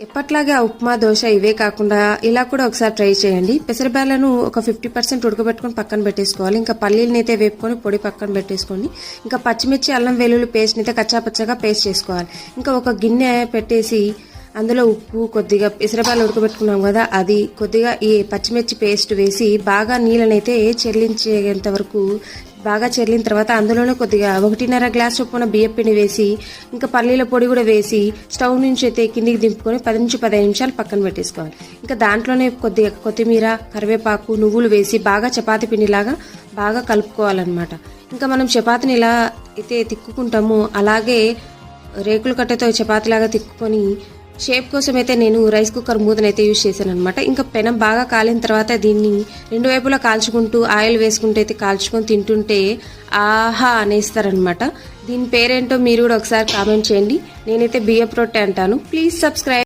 ఎప్పట్లాగే ఆ ఉప్మా, దోశ ఇవే కాకుండా ఇలా కూడా ఒకసారి ట్రై చేయండి. పెసరబ్యాలను ఒక 50% ఉడకబెట్టుకొని పక్కన పెట్టేసుకోవాలి. ఇంకా పల్లీలను అయితే వేపుకొని పొడి పక్కన పెట్టేసుకోండి. ఇంకా పచ్చిమిర్చి, అల్లం వెల్లుల్లి పేస్ట్ని అయితే కచ్చాపచ్చగా పేస్ట్ చేసుకోవాలి. ఇంకా ఒక గిన్నె పెట్టేసి అందులో ఉప్పు, కొద్దిగా పెసరబ్యాలు ఉడకబెట్టుకున్నాం కదా అది, కొద్దిగా ఈ పచ్చిమిర్చి పేస్ట్ వేసి బాగా నీళ్ళనైతే చెల్లించేంత వరకు బాగా చెల్లిన తర్వాత అందులోనే కొద్దిగా 1.5 గ్లాస్ చొప్పున బియ్యం పిండి వేసి ఇంకా పల్లీల పొడి కూడా వేసి స్టవ్ నుంచి అయితే కిందికి దింపుకొని 10 నుంచి 15 నిమిషాలు పక్కన పెట్టేసుకోవాలి. ఇంకా దాంట్లోనే కొద్దిగా కొత్తిమీర, కరివేపాకు, నువ్వులు వేసి బాగా చపాతీ పిండిలాగా బాగా కలుపుకోవాలన్నమాట. ఇంకా మనం చపాతీని ఇలా అయితే తిక్కుకుంటాము, అలాగే రేకుల కట్టెతో చపాతీలాగా తిక్కుకొని షేప్ కోసం అయితే నేను రైస్ కుక్కర్ మూతనైతే యూజ్ చేశాను అనమాట. ఇంకా పెనం బాగా కాలిన తర్వాత దీన్ని 2 వైపులా కాల్చుకుంటూ ఆయిల్ వేసుకుంటూ అయితే కాల్చుకొని తింటుంటే ఆహా అనేస్తారనమాట. దీని పేరేంటో మీరు కూడా ఒకసారి కామెంట్ చేయండి. నేనైతే బియ్యపు రొట్టె అంటాను. Please subscribe.